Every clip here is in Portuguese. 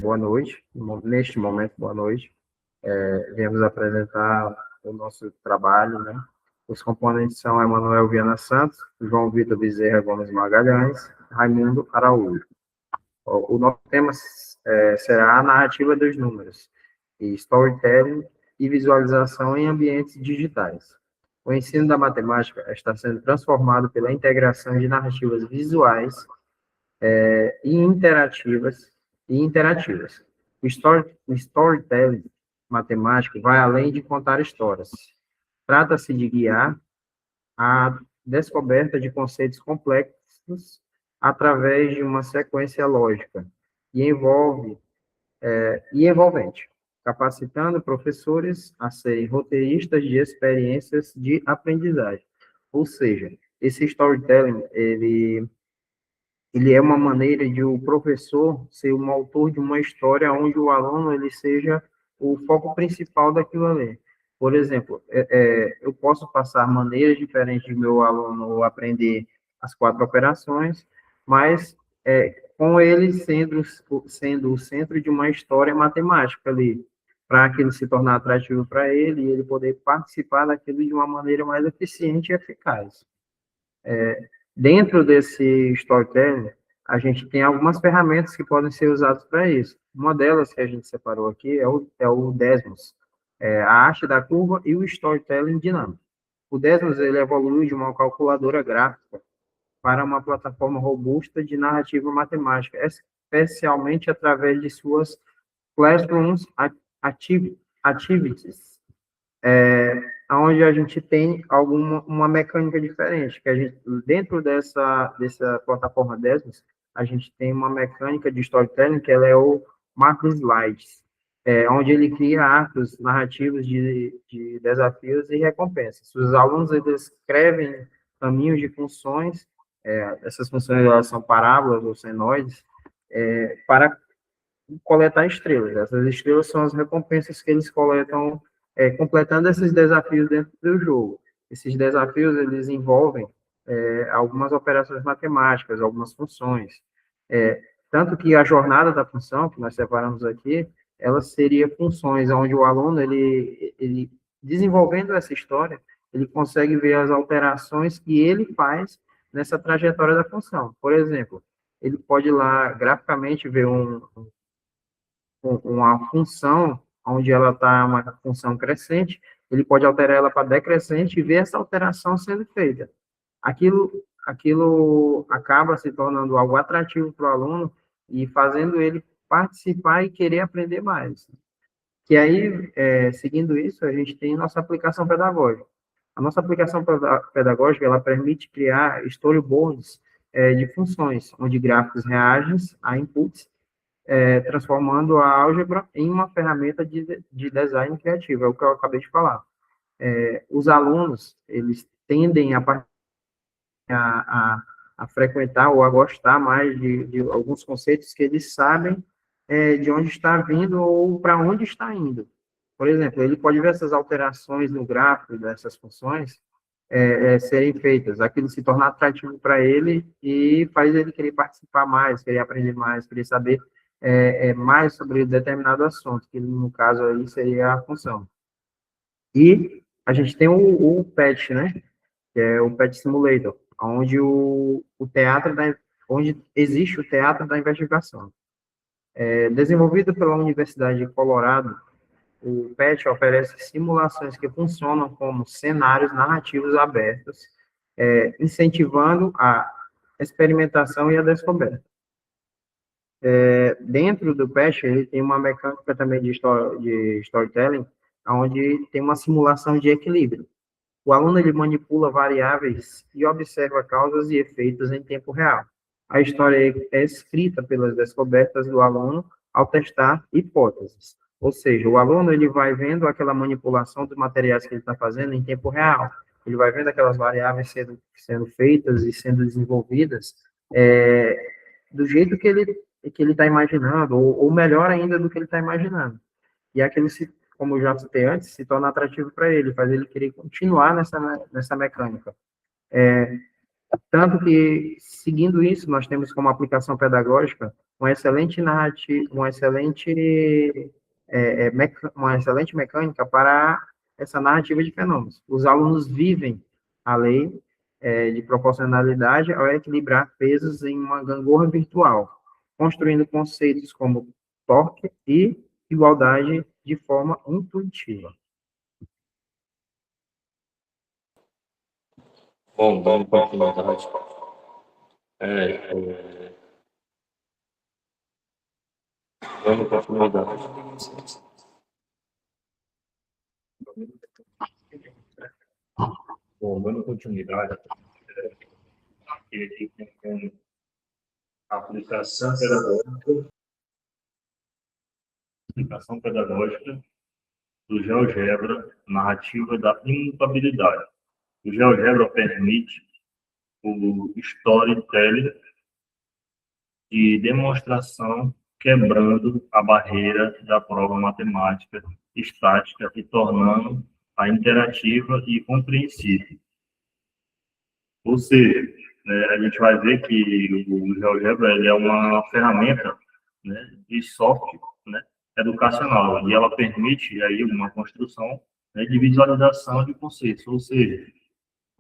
Boa noite. Neste momento, boa noite. Viemos apresentar o nosso trabalho, né? Os componentes são Emanuel Viana Santos, João Vitor Bezerra Gomes Magalhães, Raimundo Araújo. O nosso tema será a narrativa dos números, e storytelling e visualização em ambientes digitais. O ensino da matemática está sendo transformado pela integração de narrativas visuais e interativas. O storytelling matemático vai além de contar histórias. Trata-se de guiar a descoberta de conceitos complexos através de uma sequência lógica e envolvente, capacitando professores a serem roteiristas de experiências de aprendizagem. Ou seja, esse storytelling, ele é uma maneira de o professor ser um autor de uma história onde o aluno ele seja o foco principal daquilo ali. Por exemplo, eu posso passar maneiras diferentes de meu aluno aprender as 4 operações, mas com ele sendo o centro de uma história matemática ali, para aquilo se tornar atrativo para ele e ele poder participar daquilo de uma maneira mais eficiente e eficaz. Dentro desse storytelling, a gente tem algumas ferramentas que podem ser usadas para isso. Uma delas que a gente separou aqui é o Desmos, a arte da curva e o storytelling dinâmico. O Desmos ele evoluiu de uma calculadora gráfica para uma plataforma robusta de narrativa matemática, especialmente através de suas Classrooms Activities, onde a gente tem uma mecânica diferente, que a gente, dentro dessa plataforma Desmos, a gente tem uma mecânica de storytelling, que ela é o Mark Slides, onde ele cria arcos narrativos de desafios e recompensas. Os alunos, eles escrevem caminhos de funções, essas funções elas são parábolas ou senoides, para coletar estrelas. Essas estrelas são as recompensas que eles coletam completando esses desafios dentro do jogo. Esses desafios, eles envolvem algumas operações matemáticas, algumas funções. Tanto que a jornada da função, que nós separamos aqui, ela seria funções onde o aluno, ele desenvolvendo essa história, ele consegue ver as alterações que ele faz nessa trajetória da função. Por exemplo, ele pode ir lá graficamente ver uma função onde ela está uma função crescente, ele pode alterar ela para decrescente e ver essa alteração sendo feita. Aquilo acaba se tornando algo atrativo para o aluno e fazendo ele participar e querer aprender mais. Que aí, seguindo isso, a gente tem nossa aplicação pedagógica. A nossa aplicação pedagógica, ela permite criar storyboards de funções, onde gráficos reagem a inputs transformando a álgebra em uma ferramenta de design criativo, é o que eu acabei de falar. Os alunos, eles tendem a frequentar ou a gostar mais de alguns conceitos que eles sabem de onde está vindo ou para onde está indo. Por exemplo, ele pode ver essas alterações no gráfico dessas funções serem feitas, aquilo se torna atrativo para ele e faz ele querer participar mais, querer aprender mais, querer saber mais sobre determinado assunto, que no caso aí seria a função. E a gente tem o PET, né? Que é o PET Simulator, onde onde existe o teatro da investigação. Desenvolvido pela Universidade de Colorado, o PET oferece simulações que funcionam como cenários narrativos abertos, incentivando a experimentação e a descoberta. Dentro do PET, ele tem uma mecânica também de storytelling, onde tem uma simulação de equilíbrio. O aluno ele manipula variáveis e observa causas e efeitos em tempo real. A história é escrita pelas descobertas do aluno ao testar hipóteses. Ou seja, o aluno ele vai vendo aquela manipulação dos materiais que ele está fazendo em tempo real. Ele vai vendo aquelas variáveis sendo feitas e sendo desenvolvidas do jeito que ele está imaginando, ou melhor ainda do que ele está imaginando. E aquilo, como eu já citei antes, se torna atrativo para ele, faz ele querer continuar nessa mecânica. Tanto que, seguindo isso, nós temos como aplicação pedagógica uma excelente narrativa, uma excelente mecânica para essa narrativa de fenômenos. Os alunos vivem a lei de proporcionalidade ao equilibrar pesos em uma gangorra virtual, construindo conceitos como torque e igualdade de forma intuitiva. Bom, dando continuidade, é, dando continuidade, bom, dando continuidade, aqui tem a aplicação pedagógica do GeoGebra, narrativa da imutabilidade. O GeoGebra permite o storytelling de demonstração quebrando a barreira da prova matemática estática e tornando-a interativa e compreensível. Ou seja, né, a gente vai ver que o GeoGebra ele é uma ferramenta, né, de software, né, educacional, e ela permite aí uma construção, né, de visualização de conceitos, ou seja,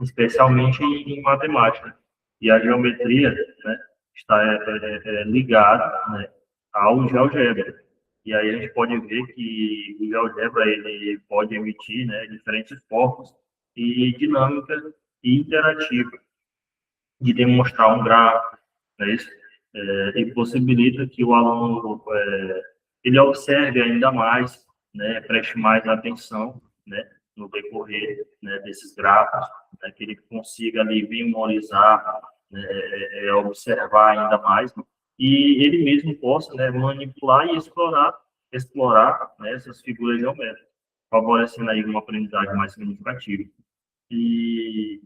especialmente em matemática. E a geometria, né, está ligada, né, ao GeoGebra. E aí a gente pode ver que o GeoGebra ele pode emitir, né, diferentes formas e dinâmicas e interativas de demonstrar um gráfico, né, isso, e possibilita que o aluno ele observe ainda mais, né, preste mais atenção, né, no decorrer, né, desses gráficos, né, que ele consiga ali memorizar, né, observar ainda mais, e ele mesmo possa, né, manipular e explorar, né, essas figuras geométricas, favorecendo aí uma aprendizagem mais significativa. E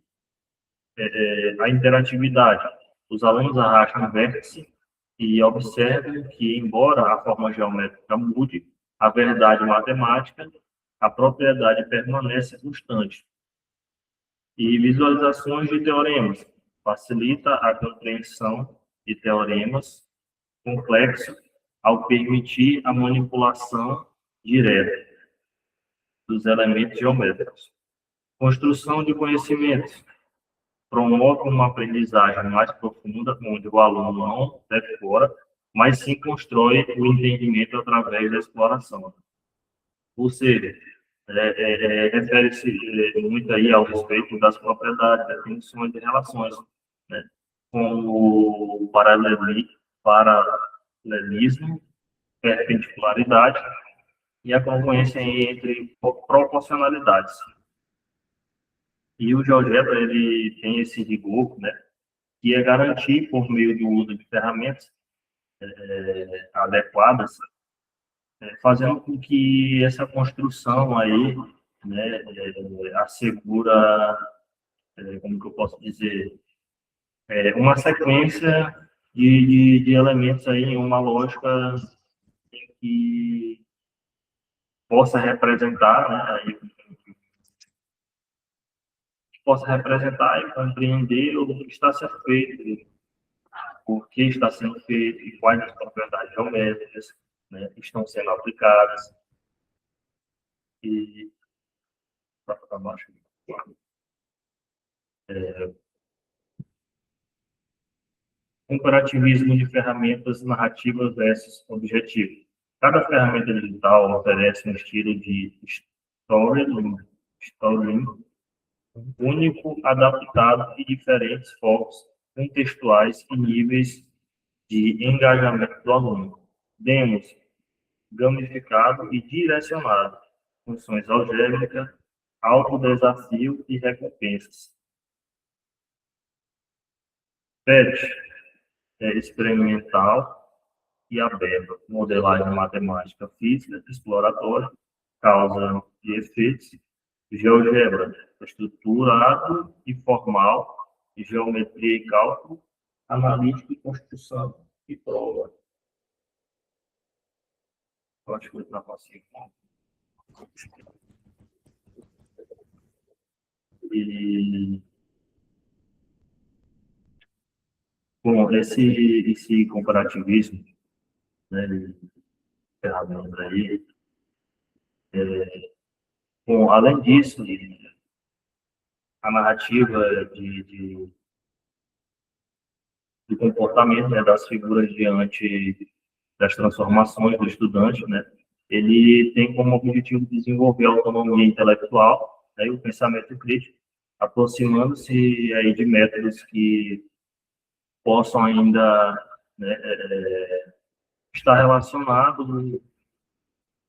a interatividade. Os alunos arrastam o vértice e observam que, embora a forma geométrica mude, a verdade matemática, a propriedade permanece constante. E visualizações de teoremas. Facilita a compreensão de teoremas complexos ao permitir a manipulação direta dos elementos geométricos. Construção de conhecimentos. Promove uma aprendizagem mais profunda, onde o aluno não decora, mas sim constrói o entendimento através da exploração. Ou seja, refere-se muito aí ao respeito das propriedades, definições de relações, né, como o paralelismo, perpendicularidade e a congruência entre proporcionalidades. E o GeoGebra, ele tem esse rigor, né, que é garantir, por meio do uso de ferramentas adequadas, fazendo com que essa construção aí, né, assegura, como que eu posso dizer, uma sequência de elementos aí em uma lógica que possa representar, né, aí, que possa representar e compreender o que está sendo feito, por que está sendo feito e quais as propriedades geométricas, né, estão sendo aplicadas. E para baixo. Comparativismo de ferramentas narrativas versus objetivo. Cada ferramenta digital oferece um estilo de storytelling único, adaptado e diferentes focos contextuais e níveis de engajamento do aluno. Demos gamificado e direcionado, funções algébricas, autodesafio e recompensas. PET, experimental e aberta, modelagem matemática física, exploratória, causa e efeitos, GeoGebra, estruturado e formal, geometria e cálculo, analítica e construção e prova. Eu acho que eu não consigo. E Bom, esse comparativismo, né, de ferramenta aí, bom, além disso, a narrativa do comportamento, né, das figuras diante das transformações do estudante, né, ele tem como objetivo desenvolver a autonomia intelectual, né, e o pensamento crítico, aproximando-se aí de métodos que possam ainda, né, estar relacionados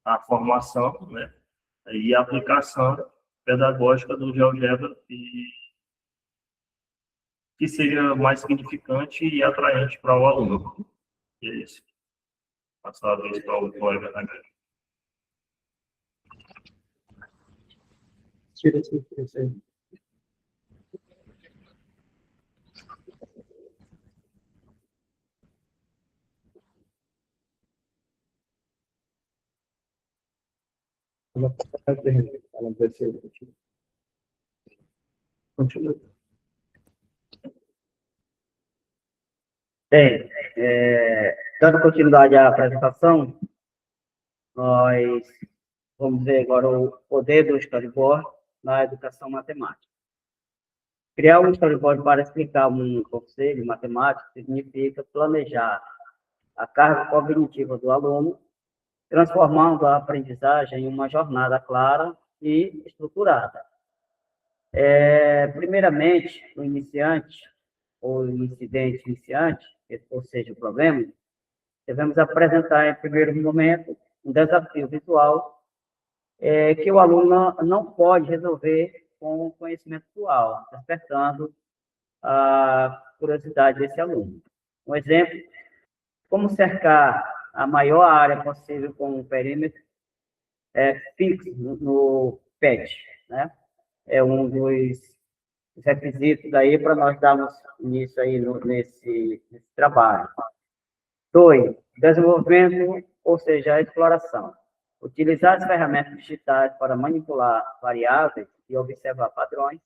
à formação, né, e à aplicação pedagógica do GeoGebra e que seja mais significante e atraente para o aluno. E é isso. Passar a vez para o colega da grande. Tira esse aí. Continua. Bem, dando continuidade à apresentação, nós vamos ver agora o poder do storyboard na educação matemática. Criar um storyboard para explicar um conceito matemático significa planejar a carga cognitiva do aluno, transformando a aprendizagem em uma jornada clara e estruturada. Primeiramente, o iniciante, ou incidente iniciante, ou seja, o problema, devemos apresentar, em primeiro momento, um desafio visual que o aluno não pode resolver com o conhecimento atual, despertando a curiosidade desse aluno. Um exemplo, como cercar a maior área possível com um perímetro fixo no PET, né? É um dos requisitos aí para nós darmos início aí nesse trabalho. 2, desenvolvimento, ou seja, a exploração. Utilizar as ferramentas digitais para manipular variáveis e observar padrões,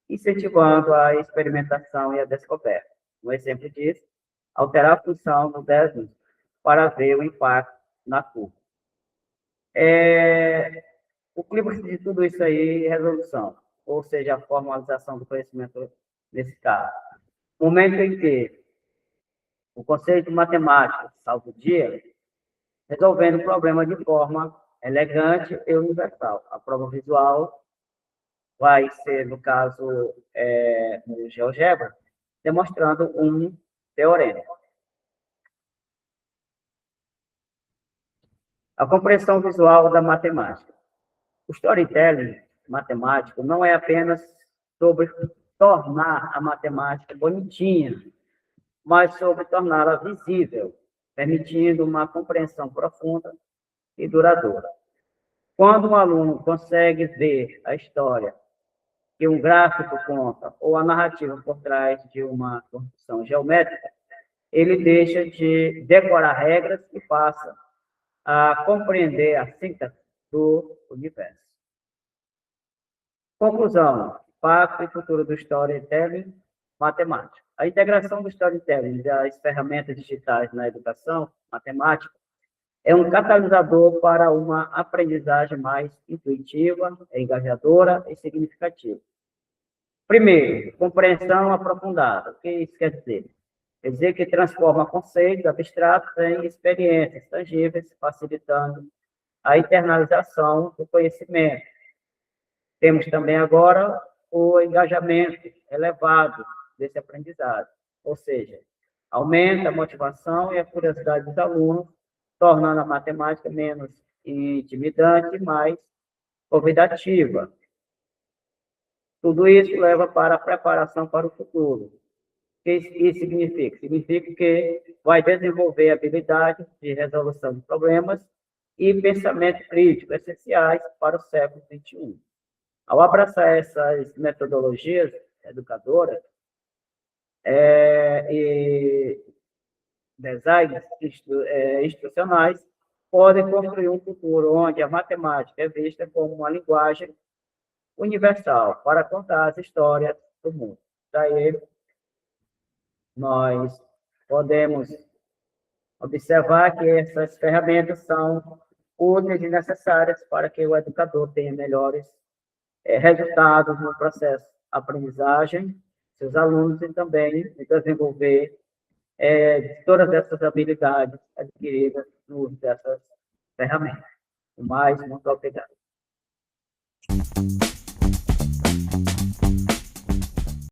incentivando a experimentação e a descoberta. Um exemplo disso, alterar a função do desenho para ver o impacto na curva. O clímax de tudo isso aí é resolução, ou seja, a formalização do conhecimento nesse caso. Momento em que o conceito matemático salva o dia, resolvendo o problema de forma elegante e universal. A prova visual vai ser, no caso, no GeoGebra, demonstrando um teorema. A compreensão visual da matemática. O storytelling matemático não é apenas sobre tornar a matemática bonitinha, mas sobre torná-la visível, permitindo uma compreensão profunda e duradoura. Quando um aluno consegue ver a história que um gráfico conta ou a narrativa por trás de uma construção geométrica, ele deixa de decorar regras e passa a compreender a síntese do universo. Conclusão, impacto e futuro do storytelling matemático. A integração do storytelling das ferramentas digitais na educação matemática é um catalisador para uma aprendizagem mais intuitiva, engajadora e significativa. Primeiro, compreensão aprofundada. O que isso quer dizer? Quer dizer que transforma conceitos abstratos em experiências tangíveis, facilitando a internalização do conhecimento. Temos também agora o engajamento elevado desse aprendizado, ou seja, aumenta a motivação e a curiosidade dos alunos, tornando a matemática menos intimidante e mais convidativa. Tudo isso leva para a preparação para o futuro. O que isso significa? Significa que vai desenvolver habilidades de resolução de problemas e pensamento crítico essenciais para o século XXI. Ao abraçar essas metodologias educadoras e designs institucionais, podem construir um futuro onde a matemática é vista como uma linguagem universal para contar as histórias do mundo. Daí, nós podemos observar que essas ferramentas são úteis e necessárias para que o educador tenha melhores resultados no processo de aprendizagem, seus alunos, e também desenvolver todas essas habilidades adquiridas no uso dessas ferramentas. Mais, muito obrigado.